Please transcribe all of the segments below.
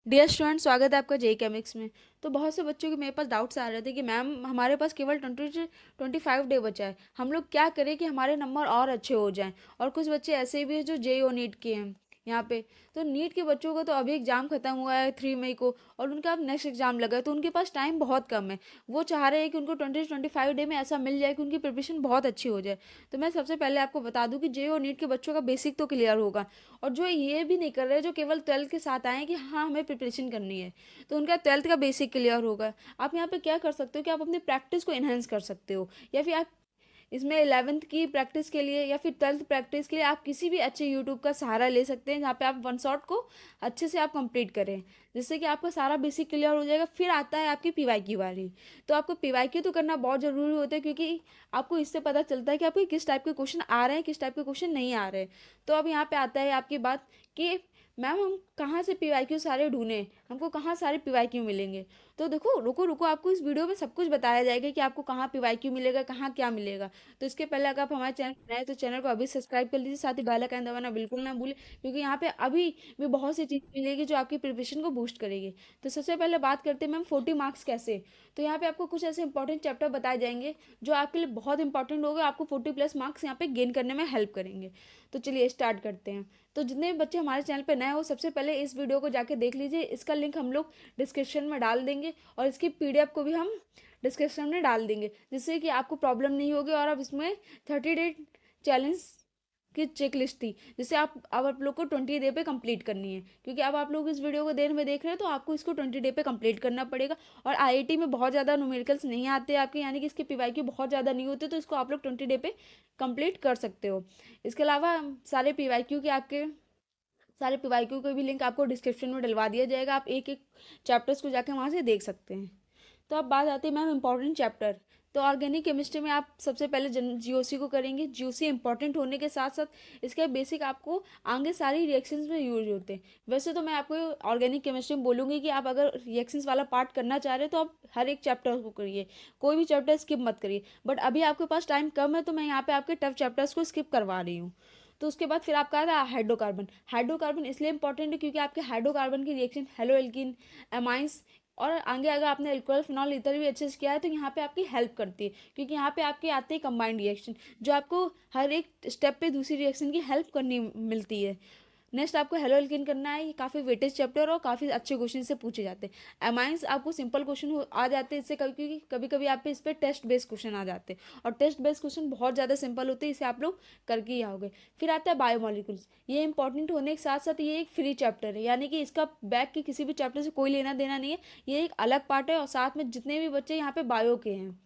Dear student, स्वागत है आपका जेई केमिक्स में। तो बहुत से बच्चों के मेरे पास डाउट्स आ रहे थे कि मैम हमारे पास केवल 25 डे बचा है, हम लोग क्या करें कि हमारे नंबर और अच्छे हो जाएं। और कुछ बच्चे ऐसे भी हैं जो जेई और नीट के हैं यहाँ पे। तो नीट के बच्चों का तो अभी एग्जाम खत्म हुआ है 3 मई को, और उनका अब नेक्स्ट एग्जाम लगा है, तो उनके पास टाइम बहुत कम है। वो चाह रहे हैं कि उनको 25 डे में ऐसा मिल जाए कि उनकी प्रिपरेशन बहुत अच्छी हो जाए। तो मैं सबसे पहले आपको बता दूं कि जेई और नीट के बच्चों का बेसिक तो क्लियर होगा। और जो ये भी नहीं कर रहे, जो केवल 12th के साथ आए हैं कि हाँ हमें प्रिपरेशन करनी है, तो उनका 12th का बेसिक क्लियर होगा। आप यहाँ पे क्या कर सकते हो कि आप अपनी प्रैक्टिस को इन्हेंस कर सकते हो, या फिर आप इसमें 11th की प्रैक्टिस के लिए या फिर 12th प्रैक्टिस के लिए आप किसी भी अच्छे यूट्यूब का सहारा ले सकते हैं, जहाँ पे आप वन शॉट को अच्छे से आप कंप्लीट करें, जिससे कि आपका सारा बेसिक क्लियर हो जाएगा। फिर आता है आपकी पीवाईक्यू वाली। तो आपको पीवाईक्यू तो करना बहुत ज़रूरी होता है, क्योंकि आपको इससे पता चलता है कि आपके किस टाइप के क्वेश्चन आ रहे हैं, किस टाइप के क्वेश्चन नहीं आ रहे हैं। तो अब यहाँ पे आता है आपकी बात कि मैम हम कहाँ से पीवाईक्यू सारे ढूंढें, हमको कहाँ सारे पीवाईक्यू मिलेंगे। तो देखो, रुको रुको, आपको इस वीडियो में सब कुछ बताया जाएगा कि आपको कहाँ पीवाईक्यू मिलेगा, कहाँ क्या मिलेगा। तो इसके पहले अगर आप हमारे चैनल पर नए हैं, तो चैनल को अभी सब्सक्राइब कर लीजिए, साथ ही बेल आइकन दबाना बिल्कुल ना भूलें, क्योंकि यहाँ पे अभी भी बहुत सी चीज़ मिलेगी जो आपकी प्रिपरेशन को बूस्ट करेगी। तो सबसे पहले बात करते हैं मैम 40 मार्क्स कैसे। तो यहाँ पे आपको कुछ ऐसे इंपॉर्टेंट चैप्टर बताए जाएंगे जो आपके लिए बहुत इंपॉर्टेंट होगा, आपको 40+ मार्क्स यहाँ पे गेन करने में हेल्प करेंगे। तो चलिए स्टार्ट करते हैं। तो जितने भी बच्चे हमारे चैनल पे नए हो, सबसे पहले इस वीडियो को जाके देख लीजिए, इसका लिंक हम लोग डिस्क्रिप्शन में डाल देंगे, और इसकी पीडीएफ को भी हम डिस्क्रिप्शन में डाल देंगे, जिससे कि आपको प्रॉब्लम नहीं होगी। और अब इसमें 30 डे चैलेंज की चेक लिस्ट थी, जिसे आप अब आप लोग को 20 डे पे कंप्लीट करनी है, क्योंकि अब आप लोग इस वीडियो को देर में देख रहे हैं, तो आपको इसको 20 डे पे कंप्लीट करना पड़ेगा। और आईआईटी में बहुत ज़्यादा न्यूमेरिकल्स नहीं आते आपके, यानी कि इसके पीवाईक्यू बहुत ज़्यादा नहीं होते, तो इसको आप लोग 20 डे पे कंप्लीट कर सकते हो। इसके अलावा सारे पीवाईक्यू के आपके सारे पीवाईक्यू का भी लिंक आपको डिस्क्रिप्शन में डलवा दिया जाएगा, आप एक एक चैप्टर्स को जाके वहाँ से देख सकते हैं। तो अब बात आती है मैम इंपॉर्टेंट चैप्टर। तो ऑर्गेनिक केमिस्ट्री में आप सबसे पहले जीओसी को करेंगे। जीओसी इंपॉर्टेंट होने के साथ साथ इसके बेसिक आपको आगे सारी रिएक्शंस में यूज होते हैं। वैसे तो मैं आपको ऑर्गेनिक केमिस्ट्री में बोलूँगी कि आप अगर रिएक्शंस वाला पार्ट करना चाह रहे हैं, तो आप हर एक चैप्टर को करिए, कोई भी चैप्टर स्किप मत करिए। बट अभी आपके पास टाइम कम है, तो मैं यहाँ पे आपके टफ चैप्टर्स को स्किप करवा रही हूँ। तो उसके बाद फिर आपका आता है हाइड्रोकार्बन। हाइड्रोकार्बन इसलिए इंपॉर्टेंट है क्योंकि आपके हाइड्रोकार्बन की रिएक्शन हेलो एल्कीन, एमाइंस, और आगे अगर आपने अल्कोहल फिनॉल ईथर भी अच्छे से किया है, तो यहाँ पे आपकी हेल्प करती है, क्योंकि यहाँ पे आपके आते हैं कंबाइंड रिएक्शन, जो आपको हर एक स्टेप पे दूसरी रिएक्शन की हेल्प करनी मिलती है। नेक्स्ट आपको हेलो एल्किन करना है। ये काफ़ी वेटेज चैप्टर और काफ़ी अच्छे क्वेश्चन से पूछे जाते हैं। एमाइंस आपको सिंपल क्वेश्चन आ जाते हैं इससे, क्योंकि कभी कभी आप पे इस पर टेस्ट बेस्ड क्वेश्चन आ जाते हैं, और टेस्ट बेस्ड क्वेश्चन बहुत ज़्यादा सिंपल होते हैं, इसे आप लोग करके ही आओगे। फिर आता है बायोमोलिकुल्स। ये इंपॉर्टेंट होने के साथ साथ ये एक फ्री चैप्टर है, यानी कि इसका बैक के किसी भी चैप्टर से कोई लेना देना नहीं है, ये एक अलग पार्ट है। और साथ में जितने भी बच्चे यहाँ पे बायो के हैं,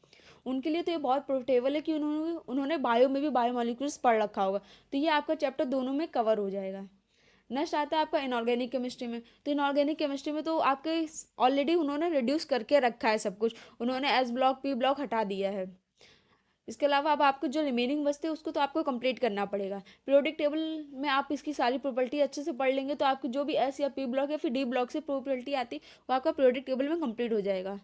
उनके लिए तो ये बहुत प्रोफिटेबल है कि उन्होंने उन्होंने बायो में भी बायोमोलिकुल्स पढ़ रखा होगा, तो ये आपका चैप्टर दोनों में कवर हो जाएगा। नेक्स्ट आता है आपका इनऑर्गेनिक केमिस्ट्री में। तो इनऑर्गेनिक केमिस्ट्री में तो आपके ऑलरेडी उन्होंने रिड्यूस करके रखा है सब कुछ, उन्होंने एस ब्लॉक पी ब्लॉक हटा दिया है। इसके अलावा अब आपको जो रिमेनिंग बचते हैं उसको तो आपको कंप्लीट करना पड़ेगा। पीरियोडिक टेबल में आप इसकी सारी प्रॉपर्टी अच्छे से पढ़ लेंगे, तो आपको जो भी एस या पी ब्लॉक या फिर डी ब्लॉक से प्रॉपर्टी आती है, वो आपका पीरियोडिक टेबल में कंप्लीट हो जाएगा।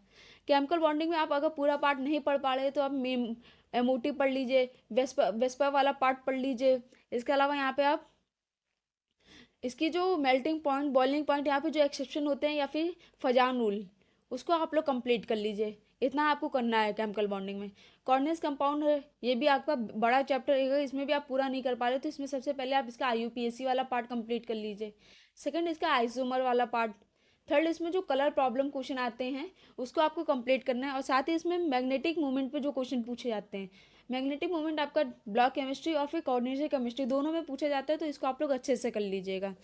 केमिकल बॉन्डिंग में आप अगर पूरा पार्ट नहीं पढ़ पा रहे, तो आप एमओटी पढ़ लीजिए, वेस्पा वेस्पा वाला पार्ट पढ़ लीजिए। इसके अलावा यहाँ पे आप इसकी जो मेल्टिंग पॉइंट, बॉइलिंग पॉइंट, यहाँ पे जो एक्सेप्शन होते हैं, या फिर फजान रूल, उसको आप लोग कंप्लीट कर लीजिए। इतना आपको करना है केमिकल बॉन्डिंग में। कॉर्नेस कंपाउंड है, ये भी आपका बड़ा चैप्टर है, इसमें भी आप पूरा नहीं कर पा रहे, तो इसमें सबसे पहले आप इसका आईयूपीएसी वाला पार्ट कंप्लीट कर लीजिए। सेकंड इसका आइसोमर वाला पार्ट। थर्ड इसमें जो कलर प्रॉब्लम क्वेश्चन आते हैं, उसको आपको कंप्लीट करना है। और साथ ही इसमें मैग्नेटिक मूवमेंट पे जो क्वेश्चन पूछे जाते हैं, मैग्नेटिक मूवमेंट आपका ब्लॉक केमिस्ट्री और फिर कोऑर्डिनेशन केमिस्ट्री दोनों में पूछा जाता है, तो इसको आप लोग अच्छे से कर लीजिएगा।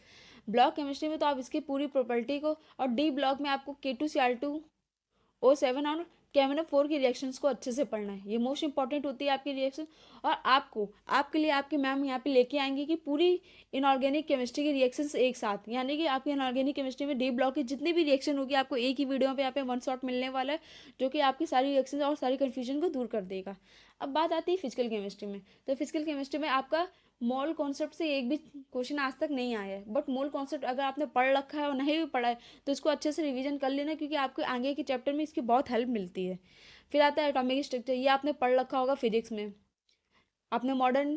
ब्लॉक केमिस्ट्री में तो आप इसकी पूरी प्रॉपर्टी को, और डी ब्लॉक में आपको K2Cr2O7 और KMnO4 की रिएक्शंस को अच्छे से पढ़ना है, ये मोस्ट इंपॉर्टेंट होती है आपकी रिएक्शन। और आपको आपके लिए आपकी मैम यहाँ पे लेके आएंगी कि पूरी इनऑर्गेनिक केमिस्ट्री की रिएक्शंस एक साथ, यानी कि आपकी इनऑर्गेनिक केमिस्ट्री में डी ब्लॉक की जितनी भी रिएक्शन होगी, आपको एक ही वीडियो पे यहाँ पे वन शॉट मिलने वाला है, जो कि आपकी सारी रिएक्शन और सारी कन्फ्यूजन को दूर कर देगा। अब बात आती है फिजिकल केमिस्ट्री में। तो फिजिकल केमिस्ट्री में आपका मोल कॉन्सेप्ट से एक भी क्वेश्चन आज तक नहीं आया है, बट मोल कॉन्सेप्ट अगर आपने पढ़ रखा है और नहीं भी पढ़ा है, तो इसको अच्छे से रिवीजन कर लेना, क्योंकि आपको आगे के चैप्टर में इसकी बहुत हेल्प मिलती है। फिर आता है एटॉमिक स्ट्रक्चर। ये आपने पढ़ रखा होगा फिजिक्स में, आपने मॉडर्न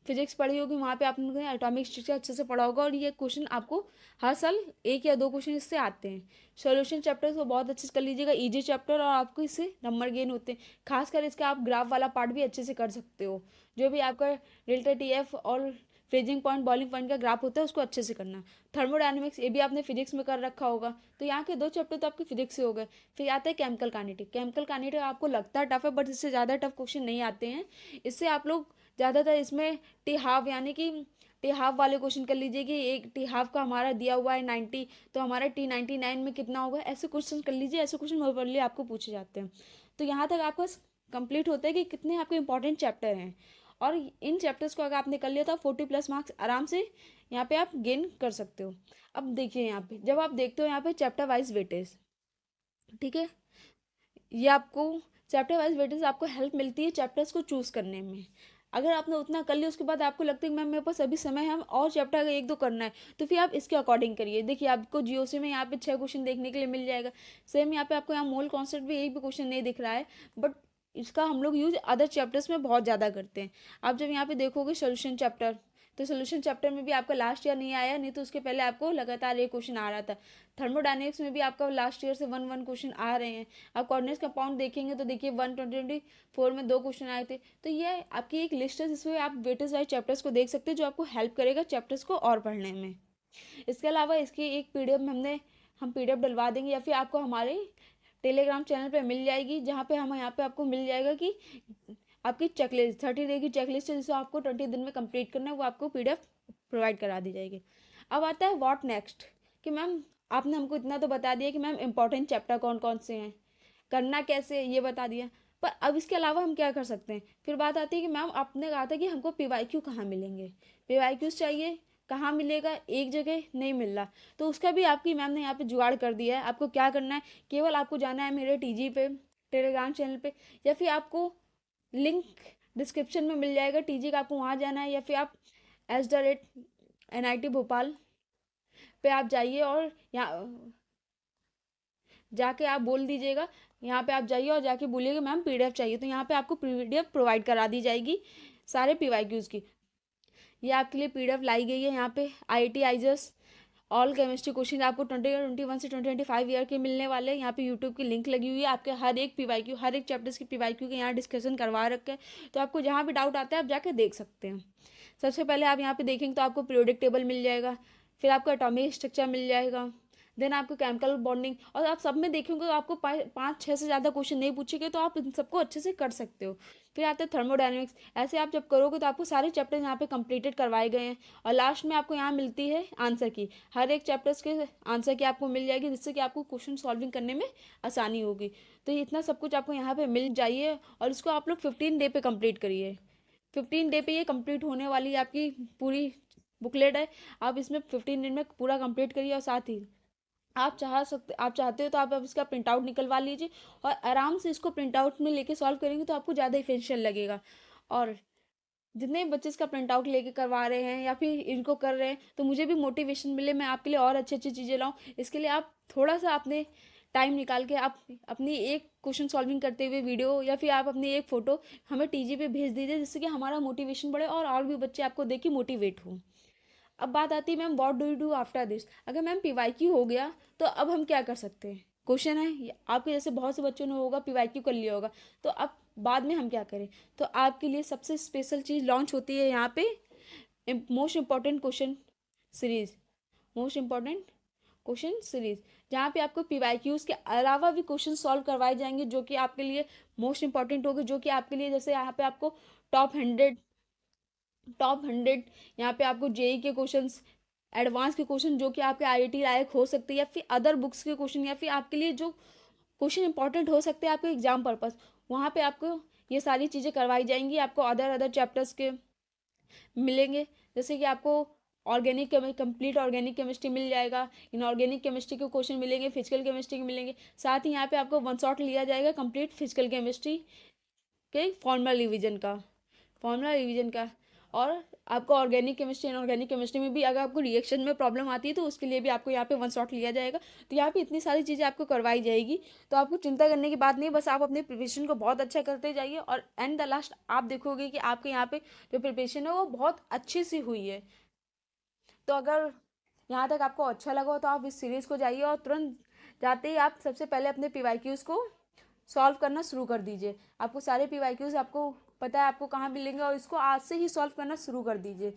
फिजिक्स पढ़ी होगी, वहाँ पे आपने एटॉमिक स्ट्रक्चर अच्छे से पढ़ा होगा, और ये क्वेश्चन आपको हर साल 1 या 2 क्वेश्चन इससे आते हैं। सॉल्यूशन चैप्टर को बहुत अच्छे से कर लीजिएगा, इजी चैप्टर, और आपको इससे नंबर गेन होते हैं। खासकर इसका आप ग्राफ वाला पार्ट भी अच्छे से कर सकते हो, जो भी आपका डेल्टा टी एफ और फ्रीजिंग पॉइंट बॉइलिंग पॉइंट का ग्राफ होता है उसको अच्छे से करना। थर्मोडायनेमिक्स ये भी आपने फिजिक्स में कर रखा होगा, तो यहाँ के 2 चैप्टर तो आपके फिजिक्स से हो गए। फिर आता है केमिकल काइनेटिक। केमिकल काइनेटिक आपको लगता है टफ है, बट इससे ज़्यादा टफ क्वेश्चन नहीं आते हैं। इससे आप लोग ज़्यादातर इसमें टी हाफ यानी कि टी हाफ वाले क्वेश्चन कर लीजिए कि एक टी हाफ का हमारा दिया हुआ है 90, तो हमारा T99 में कितना होगा, ऐसे क्वेश्चन कर लीजिए। ऐसे क्वेश्चन मोबाइल आपको पूछे जाते हैं। तो यहाँ तक आपका कंप्लीट होता है कि कितने आपके इंपॉर्टेंट चैप्टर हैं, और इन चैप्टर्स को अगर आपने कर लिया तो 40+ मार्क्स आराम से यहाँ पे आप गेन कर सकते हो। अब देखिए यहाँ पे जब आप देखते हो यहाँ पे चैप्टर वाइज वेटेज, ठीक है, ये आपको चैप्टर वाइज वेटेज आपको हेल्प मिलती है चैप्टर्स को चूज करने में। अगर आपने उतना कर लिया उसके बाद आपको लगता है कि मैम मेरे पास अभी समय है और चैप्टर अगर 1-2 करना है, तो फिर आप इसके अकॉर्डिंग करिए। देखिए आपको जीओसी में यहाँ पे 6 क्वेश्चन देखने के लिए मिल जाएगा। सेम यहाँ पे आपको यहाँ मोल कॉन्सेप्ट भी एक भी क्वेश्चन नहीं दिख रहा है, बट इसका हम लोग यूज अदर चैप्टर्स में बहुत ज़्यादा करते हैं। आप जब यहाँ पे देखोगे सोल्यूशन चैप्टर, तो सोल्यूशन चैप्टर में भी आपका लास्ट ईयर नहीं आया, नहीं तो उसके पहले आपको लगातार एक क्वेश्चन आ रहा था। थर्मोडायनेमिक्स में भी आपका लास्ट ईयर से 1-1 क्वेश्चन आ रहे हैं। आप कोऑर्डिनेट्स कंपाउंड देखेंगे तो देखिए 2024 में 2 क्वेश्चन आए थे। तो ये आपकी एक लिस्ट है जिसमें आप वेटेज वाइज चैप्टर्स को देख सकते हैं, जो आपको हेल्प करेगा चैप्टर्स को और पढ़ने में। इसके अलावा इसकी एक पीडीएफ हम पीडीएफ डलवा देंगे, या फिर आपको हमारे टेलीग्राम चैनल पे मिल जाएगी, जहाँ पे हम यहाँ पे आपको मिल जाएगा कि आपकी चेकलिस्ट 30 डे की चेकलिस्ट है जिसे आपको 20 दिन में कंप्लीट करना है, वो आपको पीडीएफ प्रोवाइड करा दी जाएगी। अब आता है व्हाट नेक्स्ट, कि मैम आपने हमको इतना तो बता दिया कि मैम इंपॉर्टेंट चैप्टर कौन कौन से हैं, करना कैसे है ये बता दिया, पर अब इसके अलावा हम क्या कर सकते हैं। फिर बात आती है कि मैम आपने कहा था कि हमको पीवाईक्यू कहाँ मिलेंगे, पीवाईक्यूज चाहिए, कहाँ मिलेगा, एक जगह नहीं मिल रहा, तो उसका भी आपकी मैम ने यहाँ पे जुगाड़ कर दिया है। आपको क्या करना है, केवल आपको जाना है मेरे टीजी पे, टेलीग्राम चैनल पे, या फिर आपको लिंक डिस्क्रिप्शन में मिल जाएगा टीजी का, आपको वहाँ जाना है, या फिर आप @NIT भोपाल पे आप जाइए और यहाँ जाके आप बोल दीजिएगा, यहाँ पे आप जाइए और जाके बोलिएगा मैम पीडीएफ चाहिए, तो यहाँ पे आपको पीडीएफ प्रोवाइड करा दी जाएगी सारे पीवाईक्यूज की। ये आपके लिए पीडीएफ लाई गई है। यहाँ पे IIT IISERs all chemistry question आपको 2021 से 2025 ईयर के मिलने वाले हैं। यहाँ पे यूट्यूब की लिंक लगी हुई है, आपके हर एक पीवाईक्यू, हर एक चैप्टर्स की पीवाईक्यू के यहाँ डिस्कशन करवा रखे हैं, तो आपको जहाँ भी डाउट आता है आप जाके देख सकते हैं। सबसे पहले आप यहाँ पे देखेंगे तो आपको पीरियोडिक टेबल मिल जाएगा, फिर आपको एटॉमिक स्ट्रक्चर मिल जाएगा, देन आपको केमिकल बॉन्डिंग, और आप सब में देखेंगे तो आपको 5-6 से ज़्यादा क्वेश्चन नहीं पूछेंगे, तो आप इन सबको अच्छे से कर सकते हो। फिर आता है थर्मोडायनेमिक्स। ऐसे आप जब करोगे तो आपको सारे चैप्टर यहाँ पे कंप्लीटेड करवाए गए हैं, और लास्ट में आपको यहाँ मिलती है आंसर की, हर एक चैप्टर्स के आंसर की आपको मिल जाएगी, जिससे कि आपको क्वेश्चन सॉल्विंग करने में आसानी होगी। तो ये इतना सब कुछ आपको यहाँ पे मिल जाइए, और इसको आप लोग 15 डे पे कंप्लीट करिए। 15 डे पे ये कंप्लीट होने वाली है आपकी पूरी बुकलेट है। आप इसमें 15 दिन में पूरा कंप्लीट करिए, और साथ ही आप चाहते हो तो आप अब इसका प्रिंट आउट निकलवा लीजिए, और आराम से इसको प्रिंट आउट में लेके सॉल्व करेंगे तो आपको ज़्यादा इफिशिएंट लगेगा। और जितने बच्चे इसका प्रिंट आउट लेके करवा रहे हैं या फिर इनको कर रहे हैं, तो मुझे भी मोटिवेशन मिले, मैं आपके लिए और अच्छी अच्छी चीज़ें लाऊं। इसके लिए आप थोड़ा सा अपने टाइम निकाल के आप अपनी एक क्वेश्चन सॉल्विंग करते हुए वीडियो, या फिर आप अपनी एक फ़ोटो हमें टीजी पे भेज दीजिए, जिससे कि हमारा मोटिवेशन बढ़े और भी बच्चे आपको देख के मोटिवेट हों। अब बात आती है ma'am what do you do after this. अगर मैम पीवाईक्यू हो गया तो अब हम क्या कर सकते हैं, क्वेश्चन है आपके जैसे बहुत से बच्चों ने होगा पीवाईक्यू कर लिया होगा, तो अब बाद में हम क्या करें। तो आपके लिए सबसे स्पेशल चीज़ लॉन्च होती है यहाँ पे, most important question series, most important question series, जहाँ पे आपको पीवाईक्यूज के अलावा भी क्वेश्चन सॉल्व करवाए जाएंगे, जो कि आपके लिए मोस्ट इंपॉर्टेंट होगी, जो कि आपके लिए जैसे यहाँ पे आपको टॉप 100 यहाँ पे आपको जेई के क्वेश्चंस, एडवांस के क्वेश्चन जो कि आपके आईआईटी लायक हो सकते हैं, या फिर अदर बुक्स के क्वेश्चन, या फिर आपके लिए जो क्वेश्चन इंपॉर्टेंट हो सकते हैं आपके एग्जाम पर्पस, वहाँ पे आपको ये सारी चीज़ें करवाई जाएंगी। आपको अदर अदर चैप्टर्स के मिलेंगे, जैसे कि आपको कंप्लीट ऑर्गेनिक केमिस्ट्री मिल जाएगा, इनऑर्गेनिक केमिस्ट्री के क्वेश्चन मिलेंगे, फिजिकल केमिस्ट्री के मिलेंगे, साथ ही यहाँ पे आपको वन शॉट लिया जाएगा कंप्लीट फिजिकल केमिस्ट्री के फॉर्मूला रिवीजन का। और आपको ऑर्गेनिक केमिस्ट्री, इनऑर्गेनिक केमिस्ट्री में भी अगर आपको रिएक्शन में प्रॉब्लम आती है तो उसके लिए भी आपको यहाँ पे वन शॉट लिया जाएगा। तो यहाँ पे इतनी सारी चीज़ें आपको करवाई जाएगी, तो आपको चिंता करने की बात नहीं, बस आप अपने प्रिपरेशन को बहुत अच्छा करते जाइए और एंड द लास्ट आप देखोगे कि आपके यहाँ पे जो प्रिपरेशन है वो बहुत अच्छी सी हुई है। तो अगर यहाँ तक आपको अच्छा लगा हो तो आप इस सीरीज़ को जाइए और तुरंत जाते ही आप सबसे पहले अपने पीवाईक्यूज़ को सॉल्व करना शुरू कर दीजिए। आपको सारे पीवाईक्यूज़ आपको पता है आपको कहाँ मिलेंगे, और इसको आज से ही सॉल्व करना शुरू कर दीजिए।